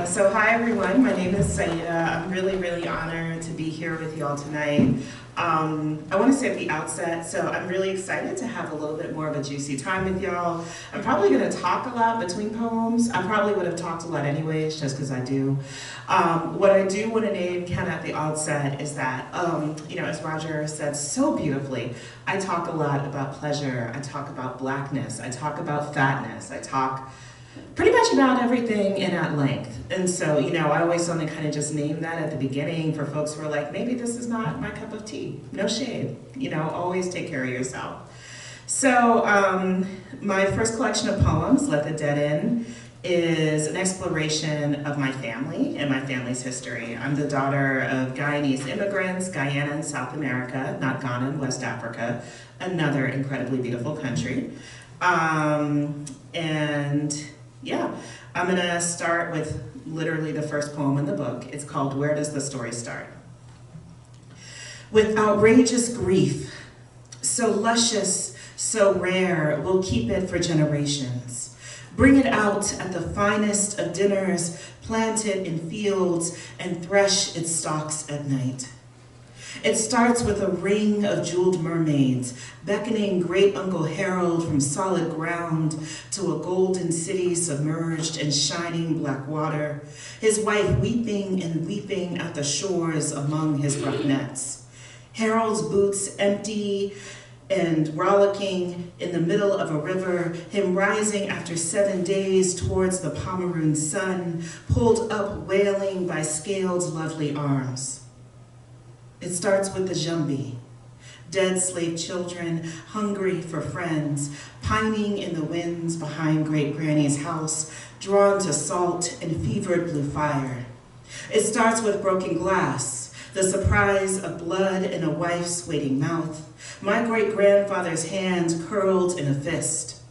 So hi everyone, my name is Saida. I'm really, really honored to be here with y'all tonight. I want to say at the outset, so I'm really excited to have a little bit more of a juicy time with y'all. I'm probably going to talk a lot between poems. I probably would have talked a lot anyways, just because I do. What I do want to name kind of at the outset is that, as Roger said so beautifully, I talk a lot about pleasure, I talk about blackness, I talk about fatness, I talk pretty much about everything and at length. And so, I always want to kind of just name that at the beginning for folks who are like, maybe this is not my cup of tea. No shade, always take care of yourself. So my first collection of poems, Let the Dead In, is an exploration of my family and my family's history. I'm the daughter of Guyanese immigrants, Guyana in South America, not Ghana in West Africa, another incredibly beautiful country. I'm gonna start with literally the first poem in the book. It's called Where Does the Story Start? With outrageous grief, so luscious, so rare, we'll keep it for generations. Bring it out at the finest of dinners, plant it in fields, and thresh its stalks at night. It starts with a ring of jeweled mermaids, beckoning great Uncle Harold from solid ground to a golden city submerged in shining black water, his wife weeping and weeping at the shores among his rough nets. Harold's boots empty and rollicking in the middle of a river, him rising after 7 days towards the Pomeroon sun, pulled up wailing by Scaled lovely arms. It starts with the Jumbi, dead slave children, hungry for friends, pining in the winds behind Great Granny's house, drawn to salt and fevered blue fire. It starts with broken glass, the surprise of blood in a wife's waiting mouth, my great-grandfather's hand curled in a fist.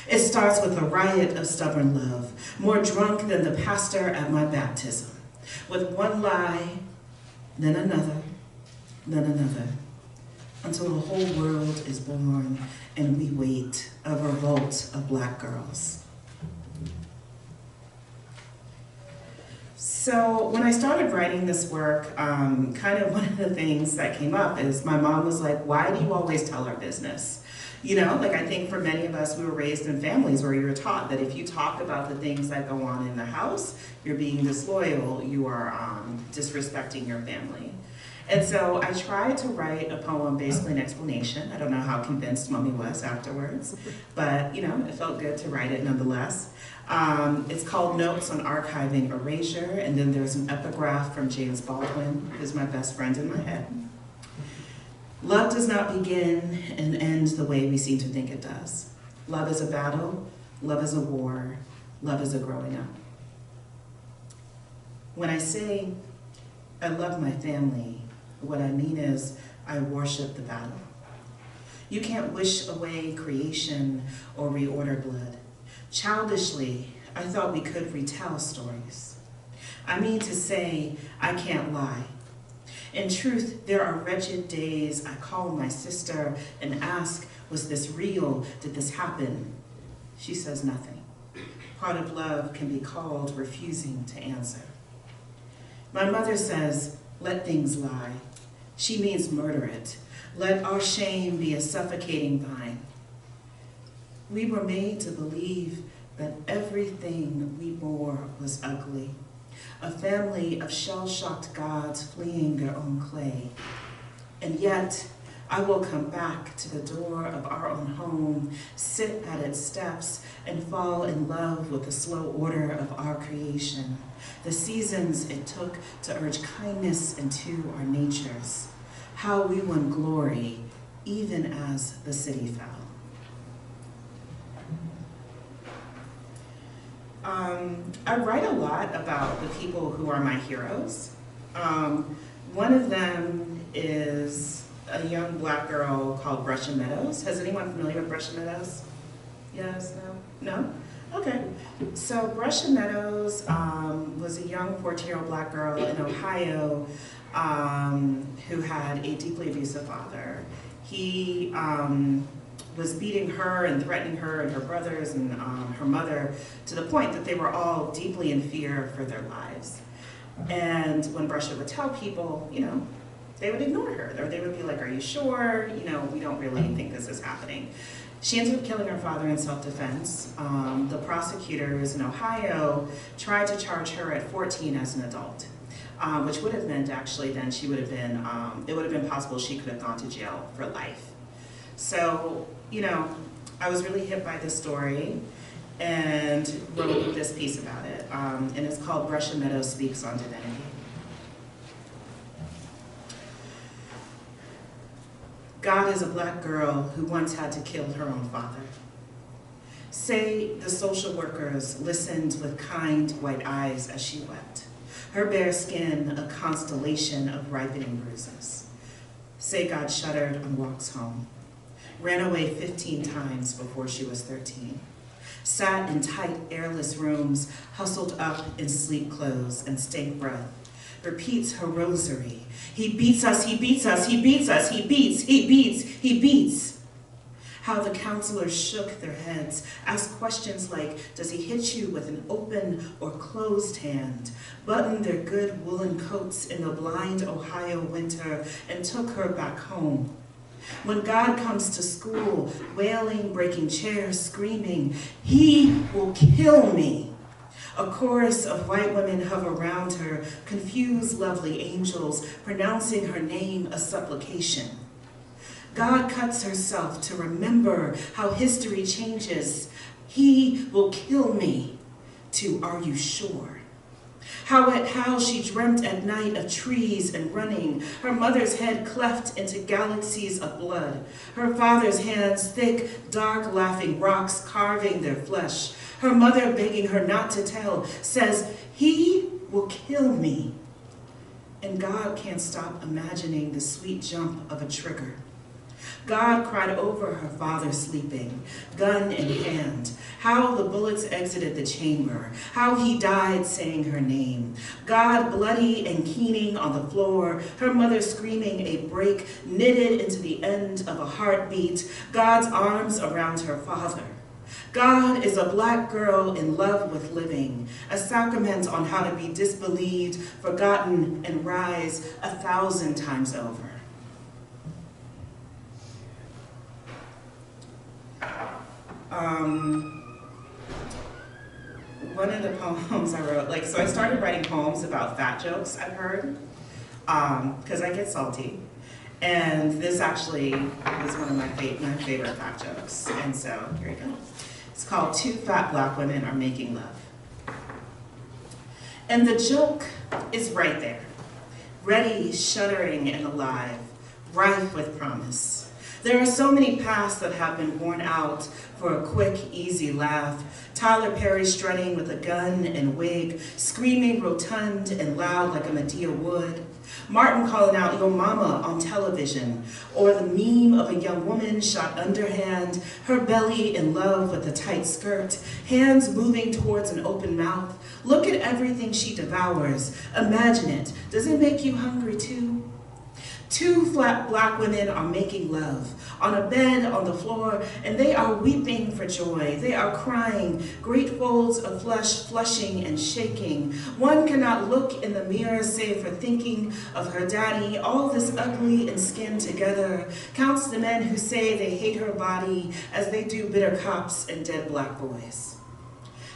It starts with a riot of stubborn love, more drunk than the pastor at my baptism, with one lie, then another, until the whole world is born and we wait a revolt of black girls. So when I started writing this work, kind of one of the things that came up is my mom was like, why do you always tell our business? I think for many of us, we were raised in families where you were taught that if you talk about the things that go on in the house, you're being disloyal, you are disrespecting your family. And so I tried to write a poem, basically an explanation. I don't know how convinced Mommy was afterwards, but it felt good to write it nonetheless. It's called Notes on Archiving Erasure, and then there's an epigraph from James Baldwin, who's my best friend in my head. Love does not begin and end the way we seem to think it does. Love is a battle, love is a war, love is a growing up. When I say I love my family, what I mean is, I worship the battle. You can't wish away creation or reorder blood. Childishly, I thought we could retell stories. I mean to say, I can't lie. In truth, there are wretched days I call my sister and ask, was this real? Did this happen? She says nothing. Part of love can be called refusing to answer. My mother says, let things lie. She means murder it. Let our shame be a suffocating vine. We were made to believe that everything we bore was ugly. A family of shell-shocked gods fleeing their own clay. And yet, I will come back to the door of our own home, sit at its steps, and fall in love with the slow order of our creation, the seasons it took to urge kindness into our natures, how we won glory even as the city fell. I write a lot about the people who are my heroes. One of them is a young black girl called Brusha Meadows. Has anyone familiar with Brusha Meadows? Yes, no? No? Okay. So Brusha Meadows was a young 14-year-old black girl in Ohio who had a deeply abusive father. He was beating her and threatening her and her brothers and her mother to the point that they were all deeply in fear for their lives. And when Brescia would tell people, you know, they would ignore her, or they would be like, are you sure? You know, we don't really think this is happening. She ended up killing her father in self-defense. The prosecutors in Ohio tried to charge her at 14 as an adult, which would have meant actually then she would have been, it would have been possible she could have gone to jail for life. So, you know, I was really hit by this story and wrote this piece about it. And it's called Brescia Meadows Speaks on Divinity. God is a black girl who once had to kill her own father. Say the social workers listened with kind white eyes as she wept, her bare skin a constellation of ripening bruises. Say God shuddered on walks home, ran away 15 times before she was 13, sat in tight, airless rooms, hustled up in sleep clothes and stank breath, repeats her rosary. He beats us, he beats us, he beats us, he beats, he beats, he beats. How the counselors shook their heads, asked questions like, does he hit you with an open or closed hand, buttoned their good woolen coats in the blind Ohio winter and took her back home. When God comes to school, wailing, breaking chairs, screaming, he will kill me. A chorus of white women hover around her, confused lovely angels, pronouncing her name a supplication. God cuts herself to remember how history changes. He will kill me, to are you sure? How she dreamt at night of trees and running, her mother's head cleft into galaxies of blood, her father's hands thick, dark, laughing rocks carving their flesh, her mother begging her not to tell, says, he will kill me. And God can't stop imagining the sweet jump of a trigger. God cried over her father sleeping, gun in hand, how the bullets exited the chamber, how he died saying her name. God bloody and keening on the floor, her mother screaming a break knitted into the end of a heartbeat, God's arms around her father. God is a black girl in love with living, a sacrament on how to be disbelieved, forgotten, and rise 1,000 times over. One of the poems I wrote, so I started writing poems about fat jokes I've heard, because I get salty. And this actually was one of my favorite fat jokes. And so, here we go. It's called Two Fat Black Women Are Making Love. And the joke is right there, ready, shuddering, and alive, rife with promise. There are so many paths that have been worn out for a quick, easy laugh. Tyler Perry strutting with a gun and wig, screaming rotund and loud like a Medea would. Martin calling out "Yo mama" on television, or the meme of a young woman shot underhand, her belly in love with a tight skirt, hands moving towards an open mouth. Look at everything she devours. Imagine it. Does it make you hungry too? Two flat black women are making love on a bed on the floor, and they are weeping for joy. They are crying, great folds of flesh flushing and shaking. One cannot look in the mirror save for thinking of her daddy, all this ugly and skinned together. Counts the men who say they hate her body as they do bitter cops and dead black boys.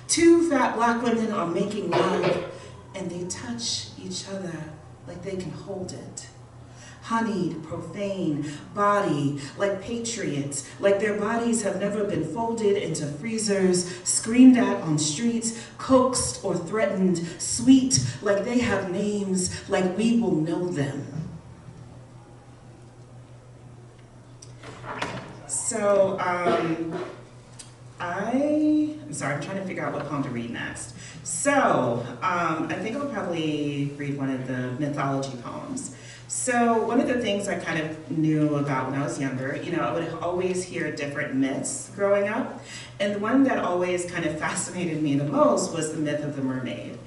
Two fat black women are making love, and they touch each other like they can hold it. Honeyed, profane, body, like patriots, like their bodies have never been folded into freezers, screamed at on streets, coaxed or threatened, sweet, like they have names, like we will know them. So, I'm sorry, I'm trying to figure out what poem to read next. So, I think I'll probably read one of the mythology poems. So one of the things I kind of knew about when I was younger, I would always hear different myths growing up. And the one that always kind of fascinated me the most was the myth of the mermaid.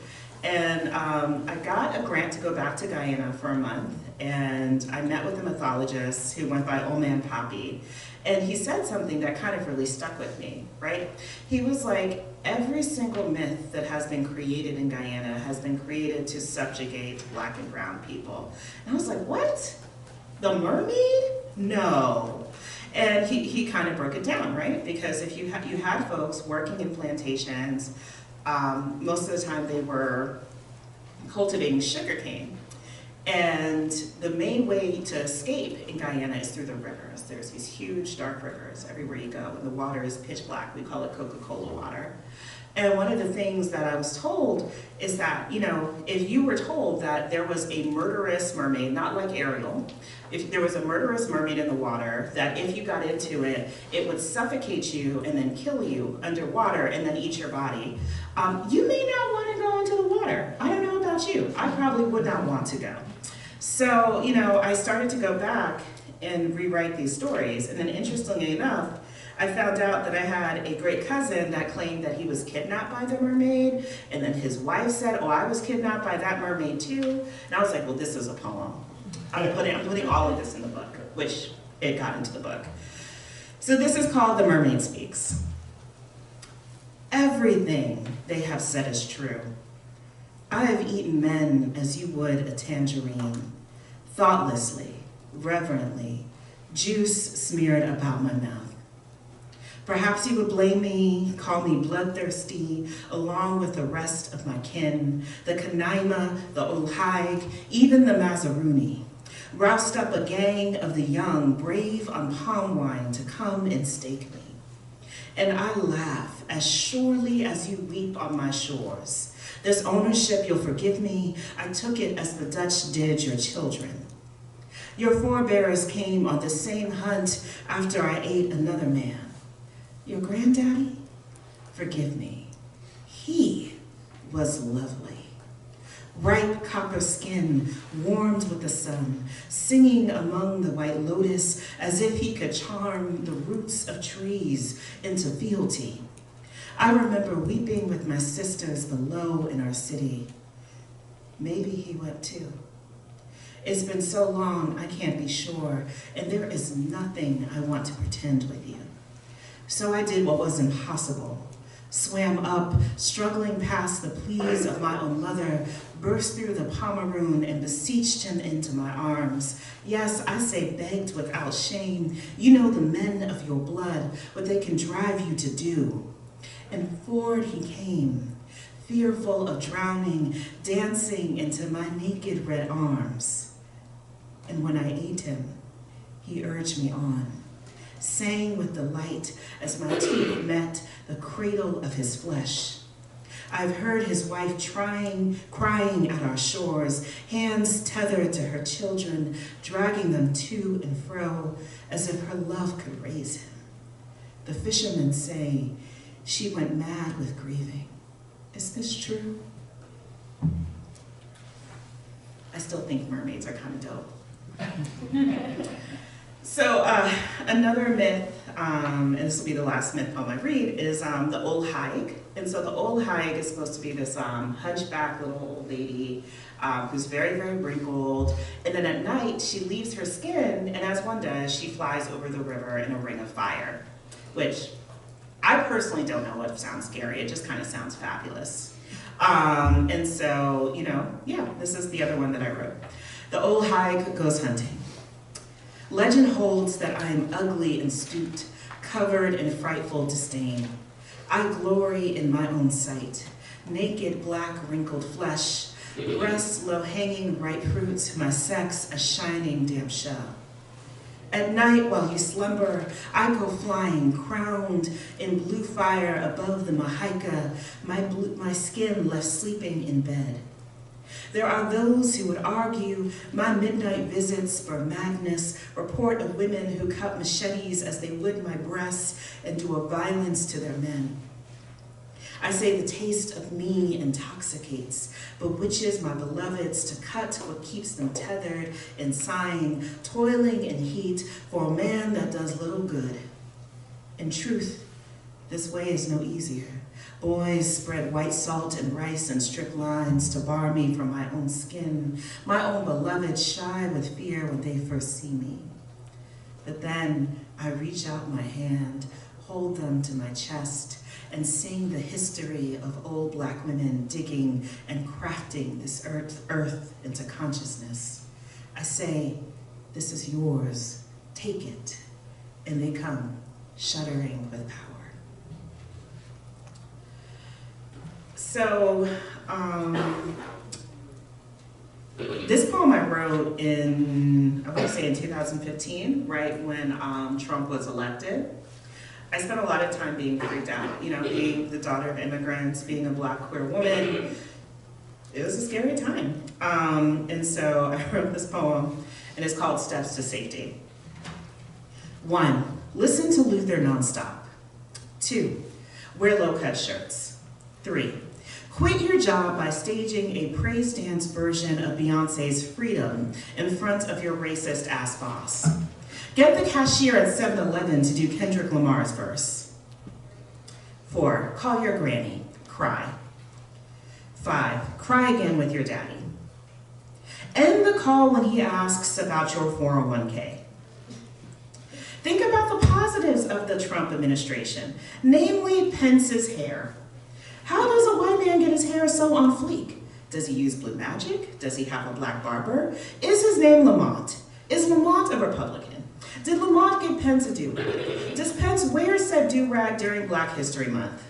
And I got a grant to go back to Guyana for a month, and I met with a mythologist who went by Old Man Poppy, and he said something that kind of really stuck with me, right? He was like, every single myth that has been created in Guyana has been created to subjugate Black and brown people. And I was like, what? The mermaid? No. And he kind of broke it down, right? Because if you had folks working in plantations, most of the time they were cultivating sugarcane. And the main way to escape in Guyana is through the rivers. There's these huge dark rivers everywhere you go, and the water is pitch black. We call it Coca-Cola water. And one of the things that I was told is that, you know, if you were told that there was a murderous mermaid, not like Ariel, if there was a murderous mermaid in the water, that if you got into it, it would suffocate you and then kill you underwater and then eat your body, you may not want to go into the water. I don't know about you. I probably would not want to go. So, you know, I started to go back and rewrite these stories. And then interestingly enough, I found out that I had a great cousin that claimed that he was kidnapped by the mermaid, and then his wife said, oh, I was kidnapped by that mermaid too. And I was like, well, this is a poem. I'm putting all of this in the book, which it got into the book. So this is called The Mermaid Speaks. Everything they have said is true. I have eaten men as you would a tangerine, thoughtlessly, reverently, juice smeared about my mouth. Perhaps you would blame me, call me bloodthirsty, along with the rest of my kin, the Kanaima, the Olhaig, even the Mazaruni. Roused up a gang of the young, brave on palm wine to come and stake me. And I laugh as surely as you weep on my shores. This ownership, you'll forgive me, I took it as the Dutch did your children. Your forebears came on the same hunt after I ate another man. Your granddaddy? Forgive me. He was lovely. Ripe copper skin, warmed with the sun, singing among the white lotus as if he could charm the roots of trees into fealty. I remember weeping with my sisters below in our city. Maybe he wept too. It's been so long, I can't be sure, and there is nothing I want to pretend with you. So I did what was impossible. Swam up, struggling past the pleas of my own mother, burst through the Pomeroon and beseeched him into my arms. Yes, I say begged without shame. You know the men of your blood, what they can drive you to do. And forward he came, fearful of drowning, dancing into my naked red arms. And when I ate him, he urged me on, sang with delight as my teeth met the cradle of his flesh. I've heard his wife crying at our shores, hands tethered to her children, dragging them to and fro as if her love could raise him. The fishermen say she went mad with grieving. Is this true? I still think mermaids are kind of dope. So another myth, and this will be the last myth poem I read, is the Olhaig. And so the Olhaig is supposed to be this hunchback little old lady who's very, very wrinkled. And then at night, she leaves her skin, and as one does, she flies over the river in a ring of fire, which I personally don't know what sounds scary. It just kind of sounds fabulous. And so, you know, yeah, this is the other one that I wrote. The Olhaig goes hunting. Legend holds that I am ugly and stooped, covered in frightful disdain. I glory in my own sight, naked, black, wrinkled flesh, breasts low-hanging ripe fruits, my sex a shining damp shell. At night, while you slumber, I go flying, crowned in blue fire above the Mahaika, my skin left sleeping in bed. There are those who would argue my midnight visits spur madness, report of women who cut machetes as they would my breasts and do a violence to their men. I say the taste of me intoxicates, bewitches my beloveds to cut what keeps them tethered and sighing, toiling in heat for a man that does little good. In truth, this way is no easier. Boys spread white salt and rice and strict lines to bar me from my own skin, my own beloved shy with fear when they first see me. But then I reach out my hand, hold them to my chest, and sing the history of old Black women digging and crafting this earth into consciousness. I say, this is yours, take it, and they come, shuddering with power. So, this poem I wrote in, I want to say in 2015, right when Trump was elected. I spent a lot of time being freaked out, you know, being the daughter of immigrants, being a Black queer woman. It was a scary time. And so I wrote this poem, and it's called Steps to Safety. 1, listen to Luther nonstop. 2, wear low-cut shirts. 3, quit your job by staging a praise dance version of Beyonce's Freedom in front of your racist ass boss. Get the cashier at 7-Eleven to do Kendrick Lamar's verse. 4, call your granny, cry. 5, cry again with your daddy. End the call when he asks about your 401k. Think about the positives of the Trump administration, namely Pence's hair. How does a white man get his hair so on fleek? Does he use blue magic? Does he have a Black barber? Is his name Lamont? Is Lamont a Republican? Did Lamont give Pence a do-rag? Does Pence wear said do-rag during Black History Month?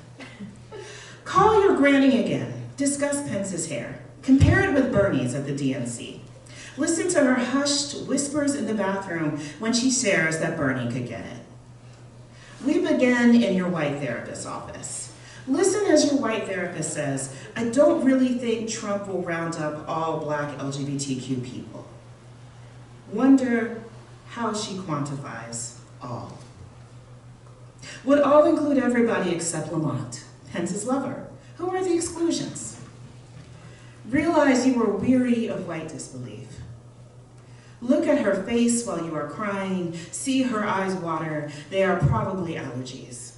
Call your granny again. Discuss Pence's hair. Compare it with Bernie's at the DNC. Listen to her hushed whispers in the bathroom when she shares that Bernie could get it. We begin in your white therapist's office. Listen as your white therapist says, I don't really think Trump will round up all Black LGBTQ people. Wonder how she quantifies all. Would all include everybody except Lamont, Pence's lover? Who are the exclusions? Realize you are weary of white disbelief. Look at her face while you are crying, see her eyes water, they are probably allergies.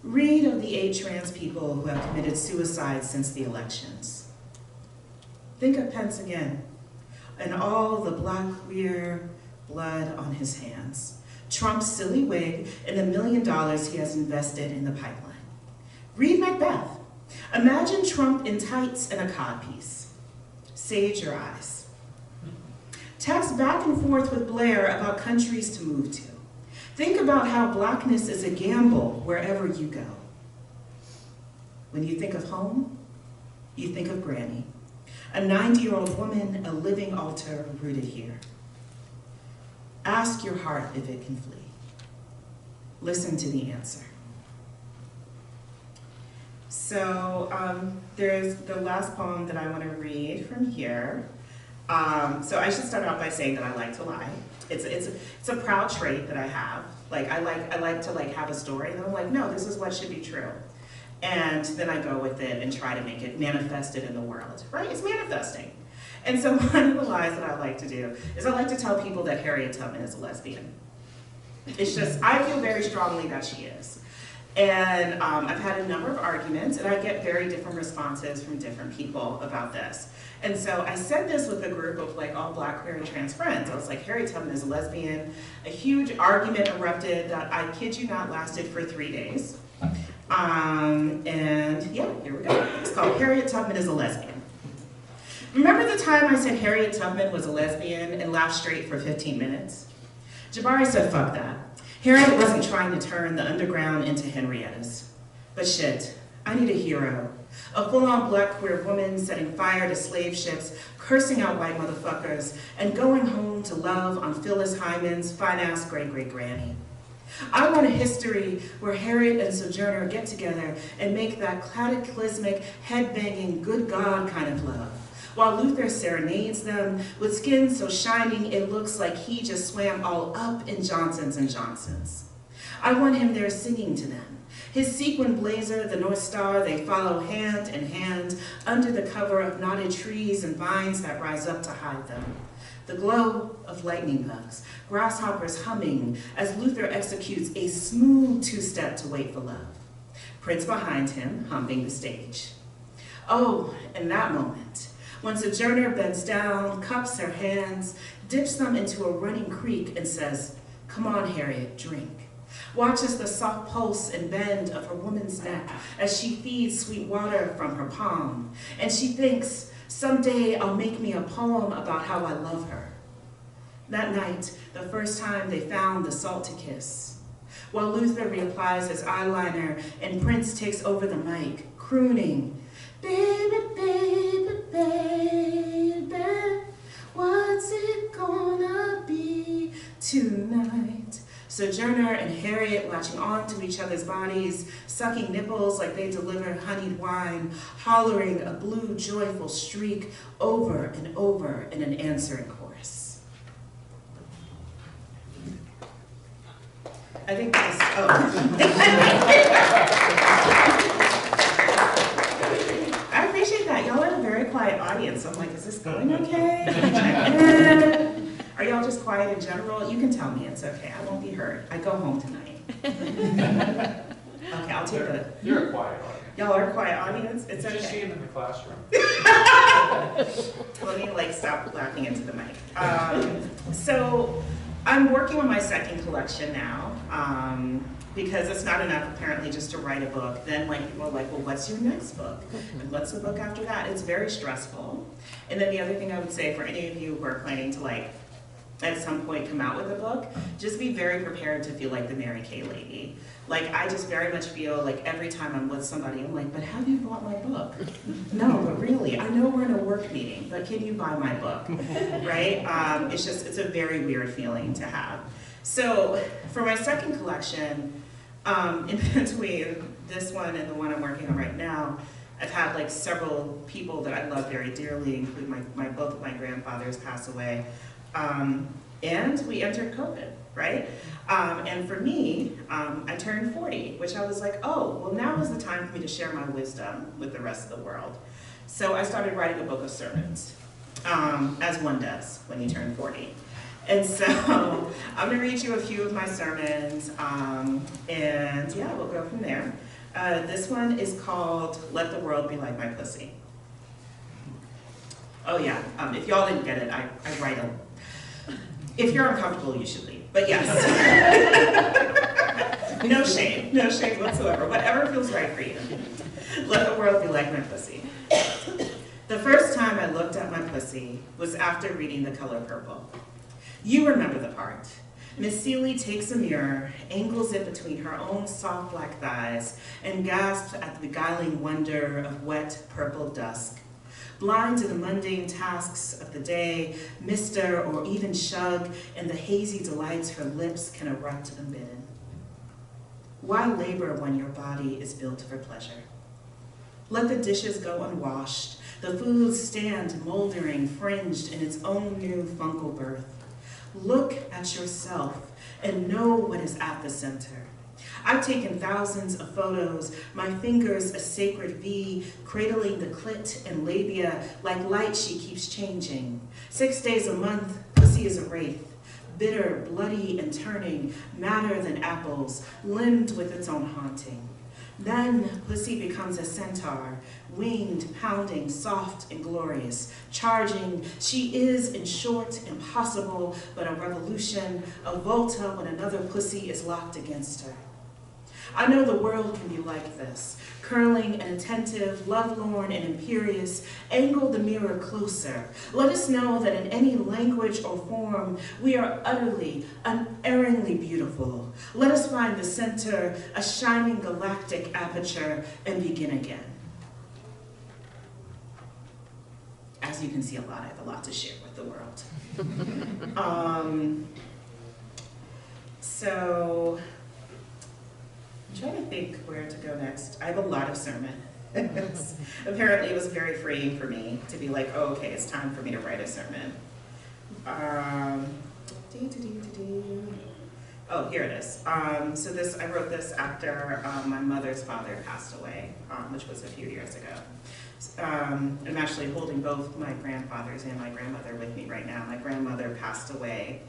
Read of the 8 trans people who have committed suicide since the elections. Think of Pence again, and all the Black queer blood on his hands, Trump's silly wig, and $1 million he has invested in the pipeline. Read Macbeth. Imagine Trump in tights and a codpiece. Sage your eyes. Text back and forth with Blair about countries to move to. Think about how Blackness is a gamble wherever you go. When you think of home, you think of Granny, a 90-year-old woman, a living altar rooted here. Ask your heart if it can flee. Listen to the answer. So there's the last poem that I want to read from here. So I should start out by saying that I like to lie. It's a proud trait that I have. Like I like to have a story, and then I'm like, no, this is what should be true. And then I go with it and try to make it manifested in the world, right? It's manifesting. And so one of the lies that I like to do is I like to tell people that Harriet Tubman is a lesbian. It's just, I feel very strongly that she is. And I've had a number of arguments, and I get very different responses from different people about this. And so I said this with a group of all Black, queer, and trans friends. I was like, Harriet Tubman is a lesbian. A huge argument erupted that, I kid you not, lasted for 3 days. And yeah, here we go. It's called Harriet Tubman is a Lesbian. Remember the time I said Harriet Tubman was a lesbian and laughed straight for 15 minutes? Jabari said, fuck that. Harriet wasn't trying to turn the underground into Henrietta's. But shit, I need a hero. A full-on Black queer woman setting fire to slave ships, cursing out white motherfuckers, and going home to love on Phyllis Hyman's fine-ass great-great-granny. I want a history where Harriet and Sojourner get together and make that cataclysmic, head-banging, good God kind of love, while Luther serenades them with skin so shining it looks like he just swam all up in Johnson's and Johnson's. I want him there singing to them. His sequin blazer, the North Star, they follow hand in hand under the cover of knotted trees and vines that rise up to hide them. The glow of lightning bugs, grasshoppers humming as Luther executes a smooth two-step to Wait for Love. Prince behind him, humping the stage. Oh, in that moment, when Sojourner bends down, cups her hands, dips them into a running creek and says, "Come on, Harriet, drink." Watches the soft pulse and bend of her woman's neck as she feeds sweet water from her palm. And she thinks, someday I'll make me a poem about how I love her. That night, the first time they found the salt to kiss. While Luther reapplies his eyeliner and Prince takes over the mic, crooning, "Baby, baby, baby, what's it gonna be tonight?" Sojourner and Harriet latching on to each other's bodies, sucking nipples like they deliver honeyed wine, hollering a blue, joyful shriek over and over in an answering chorus. I think that's, I appreciate that. Y'all are a very quiet audience. I'm like, is this going okay? Are y'all just quiet in general? You can tell me, it's okay. I won't be hurt. I go home tonight. Okay, I'll take it. You're a quiet audience. Y'all are a quiet audience? It's okay. Just see him in the classroom. Let me stop laughing into the mic. So I'm working on my second collection now, because it's not enough apparently just to write a book. Then people are like, well, what's your next book? And what's the book after that? It's very stressful. And then the other thing I would say for any of you who are planning to at some point come out with a book, just be very prepared to feel like the Mary Kay lady. I just very much feel like every time I'm with somebody, I'm like, but have you bought my book? No, but really, I know we're in a work meeting, but can you buy my book, right? It's a very weird feeling to have. So for my second collection, in between this one and the one I'm working on right now, I've had several people that I love very dearly, including both of my grandfathers pass away. And we entered COVID, right? And for me, I turned 40, which I was like, oh, well now is the time for me to share my wisdom with the rest of the world. So I started writing a book of sermons, as one does when you turn 40. And so I'm gonna read you a few of my sermons, and yeah, we'll go from there. This one is called, "Let the World Be Like My Pussy." Oh yeah, if y'all didn't get it, I write them. If you're uncomfortable, you should leave, but yes. No shame whatsoever, whatever feels right for you. Let the world be like my pussy. The first time I looked at my pussy was after reading The Color Purple. You remember the part. Miss Seeley takes a mirror, angles it between her own soft black thighs, and gasps at the beguiling wonder of wet purple dusk. Blind to the mundane tasks of the day, mister or even shug, and the hazy delights her lips can erupt unbidden. Why labor when your body is built for pleasure? Let the dishes go unwashed, the food stand moldering, fringed in its own new fungal birth. Look at yourself and know what is at the center. I've taken thousands of photos, my fingers a sacred V, cradling the clit and labia like light she keeps changing. 6 days a month, pussy is a wraith, bitter, bloody, and turning, madder than apples, limbed with its own haunting. Then pussy becomes a centaur, winged, pounding, soft and glorious, charging. She is, in short, impossible, but a revolution, a volta when another pussy is locked against her. I know the world can be like this, curling and attentive, lovelorn and imperious. Angle the mirror closer. Let us know that in any language or form, we are utterly, unerringly beautiful. Let us find the center, a shining galactic aperture, and begin again. As you can see, I have a lot to share with the world. So, I'm trying to think where to go next. I have a lot of sermons. Apparently it was very freeing for me to be like, oh, okay, it's time for me to write a sermon. Oh, here it is. So I wrote this after my mother's father passed away, which was a few years ago. I'm actually holding both my grandfathers and my grandmother with me right now. My grandmother passed away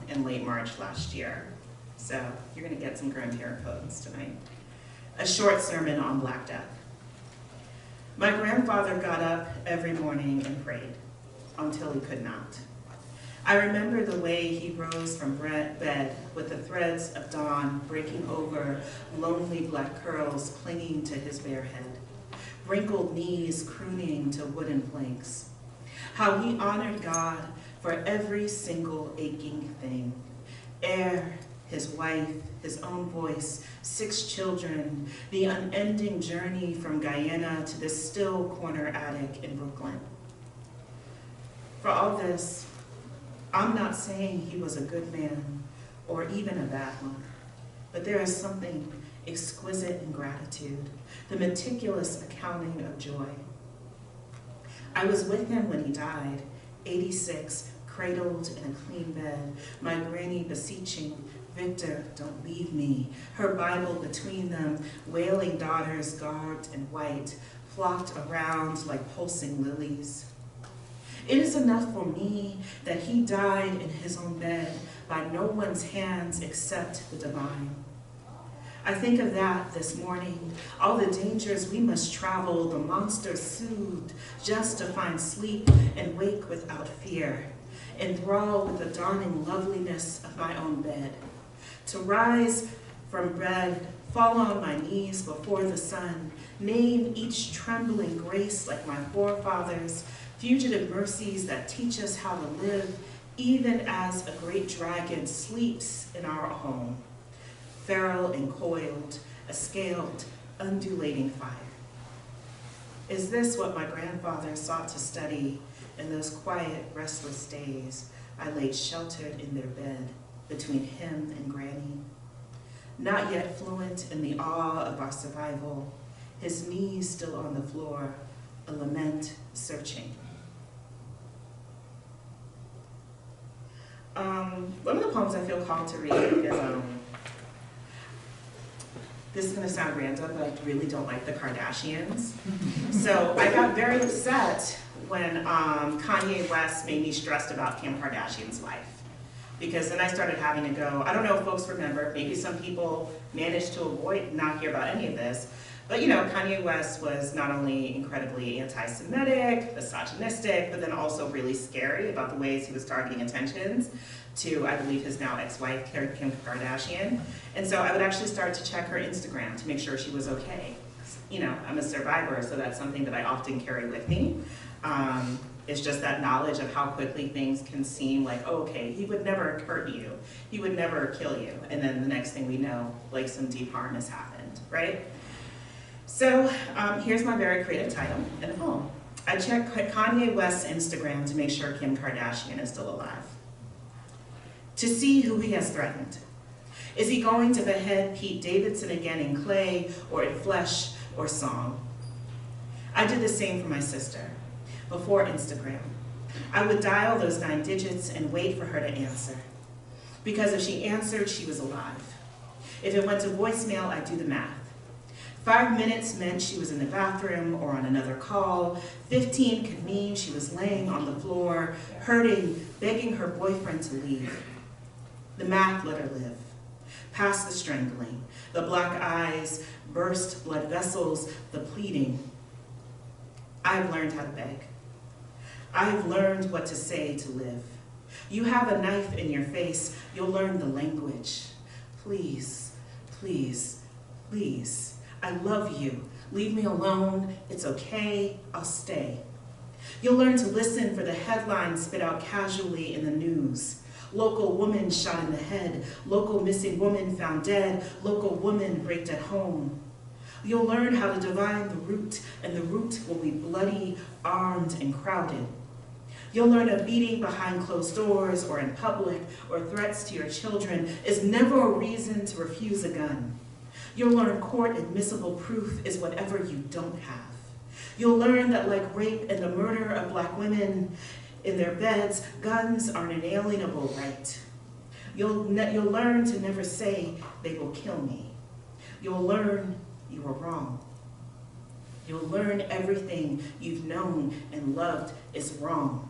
in late March last year. So you're gonna get some grandparent poems tonight. a short sermon on Black Death. My grandfather got up every morning and prayed until he could not. I remember the way he rose from bed with the threads of dawn breaking over lonely black curls clinging to his bare head, wrinkled knees crooning to wooden planks. How he honored God for every single aching thing: air, his wife, his own voice, 6 children, the unending journey from Guyana to this still corner attic in Brooklyn. For all this, I'm not saying he was a good man or even a bad one, but there is something exquisite in gratitude, the meticulous accounting of joy. I was with him when he died, 86, cradled in a clean bed, my granny beseeching, "Victor, don't leave me," her Bible between them, wailing daughters garbed in white, flocked around like pulsing lilies. It is enough for me that he died in his own bed by no one's hands except the divine. I think of that this morning, all the dangers we must travel, the monsters soothed just to find sleep and wake without fear, enthralled with the dawning loveliness of my own bed. To rise from bed, fall on my knees before the sun, name each trembling grace like my forefathers, fugitive mercies that teach us how to live, even as a great dragon sleeps in our home, feral and coiled, a scaled, undulating fire. Is this what my grandfather sought to study in those quiet, restless days I laid sheltered in their bed between him and Granny? Not yet fluent in the awe of our survival, his knees still on the floor, a lament searching. One of the poems I feel called to read is, this is gonna sound random, but I really don't like the Kardashians. So I got very upset when Kanye West made me stressed about Kim Kardashian's life. Because then I started having to go, I don't know if folks remember, maybe some people managed to avoid not hear about any of this, but you know, Kanye West was not only incredibly anti-Semitic, misogynistic, but then also really scary about the ways he was targeting attentions to, I believe, his now ex-wife, Kim Kardashian. And so I would actually start to check her Instagram to make sure she was okay. You know, I'm a survivor, so that's something that I often carry with me. It's just that knowledge of how quickly things can seem like, oh, okay, he would never hurt you. He would never kill you. And then the next thing we know, like some deep harm has happened, right? So here's my very creative title and poem. I checked Kanye West's Instagram to make sure Kim Kardashian is still alive. To see who he has threatened. Is he going to behead Pete Davidson again in clay or in flesh or song? I did the same for my sister before Instagram. I would dial those 9 digits and wait for her to answer. Because if she answered, she was alive. If it went to voicemail, I'd do the math. 5 minutes meant she was in the bathroom or on another call. 15 could mean she was laying on the floor, hurting, begging her boyfriend to leave. The math let her live. Past the strangling, the black eyes, burst blood vessels, the pleading. I've learned how to beg. I've learned what to say to live. You have a knife in your face, you'll learn the language. Please, please, please. I love you. Leave me alone. It's okay. I'll stay. You'll learn to listen for the headlines spit out casually in the news. Local woman shot in the head. Local missing woman found dead. Local woman raped at home. You'll learn how to divine the root, and the root will be bloody, armed, and crowded. You'll learn a beating behind closed doors or in public or threats to your children is never a reason to refuse a gun. You'll learn court admissible proof is whatever you don't have. You'll learn that like rape and the murder of black women in their beds, guns are an inalienable right. You'll learn to never say they will kill me. You'll learn you were wrong. You'll learn everything you've known and loved is wrong.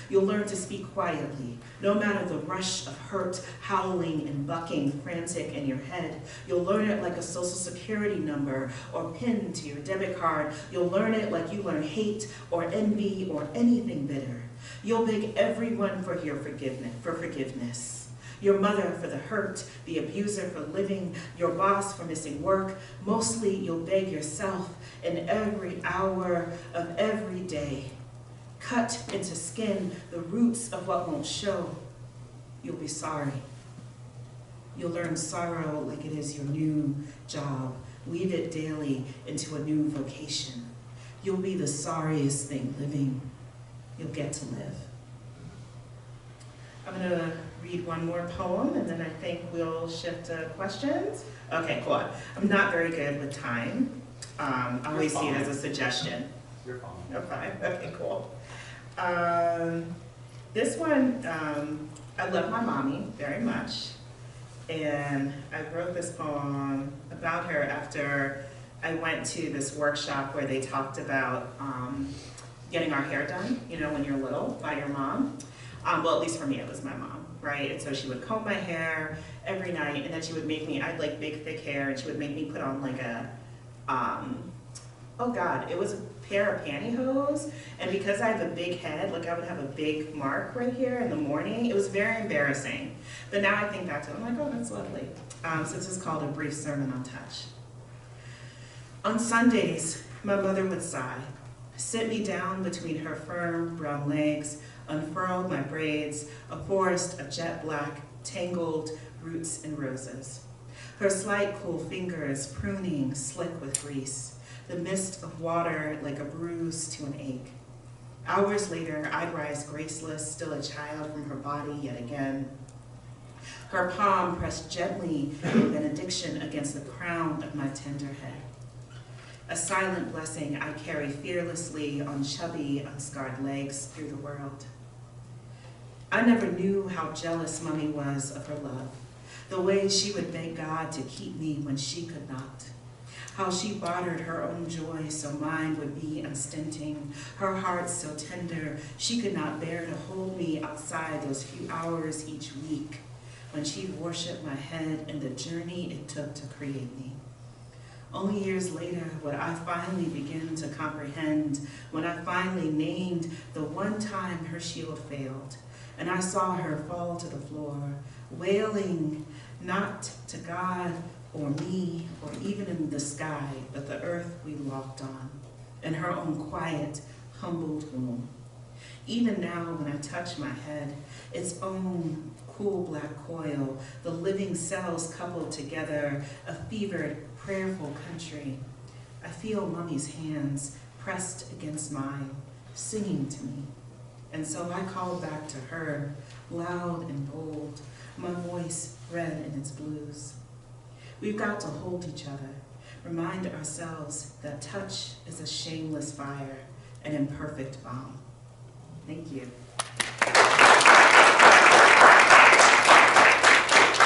You'll learn to speak quietly, no matter the rush of hurt, howling and bucking frantic in your head. You'll learn it like a social security number or pin to your debit card. You'll learn it like you learn hate or envy or anything bitter. You'll beg everyone for forgiveness. Your mother for the hurt, the abuser for living, your boss for missing work. Mostly you'll beg yourself in every hour of every day. Cut into skin the roots of what won't show. You'll be sorry. You'll learn sorrow like it is your new job. Weave it daily into a new vocation. You'll be the sorriest thing living. You'll get to live. I'm gonna read one more poem and then I think we'll shift to questions. Okay, cool. I'm not very good with time. I always see it as a suggestion. You're fine. You're fine, okay, cool. This one, I love my mommy very much. And I wrote this poem about her after I went to this workshop where they talked about getting our hair done, you know, when you're little by your mom. Well, at least for me, it was my mom, right? And so she would comb my hair every night, and then she would make me, I had like big, thick hair, and she would make me put on like a, oh God, it was a pair of pantyhose. And because I have a big head, like I would have a big mark right here in the morning. It was very embarrassing. But now I think back to it, I'm like, oh, that's lovely. So this is called A Brief Sermon on Touch. On Sundays, my mother would sigh, sit me down between her firm brown legs, unfurled my braids, a forest of jet black, tangled roots and roses. Her slight cool fingers pruning slick with grease, the mist of water like a bruise to an ache. Hours later, I'd rise graceless, still a child from her body yet again. Her palm pressed gently in benediction against the crown of my tender head. A silent blessing I carry fearlessly on chubby, unscarred legs through the world. I never knew how jealous Mommy was of her love, the way she would beg God to keep me when she could not, how she bartered her own joy so mine would be unstinting, her heart so tender she could not bear to hold me outside those few hours each week when she worshiped my head and the journey it took to create me. Only years later would I finally begin to comprehend, when I finally named the one time her shield failed, and I saw her fall to the floor, wailing not to God or me or even in the sky, but the earth we walked on, in her own quiet, humbled womb. Even now when I touch my head, its own cool black coil, the living cells coupled together, a fevered, prayerful country, I feel Mommy's hands pressed against mine, singing to me. And so I called back to her, loud and bold, my voice red in its blues. We've got to hold each other, remind ourselves that touch is a shameless fire, an imperfect bomb. Thank you.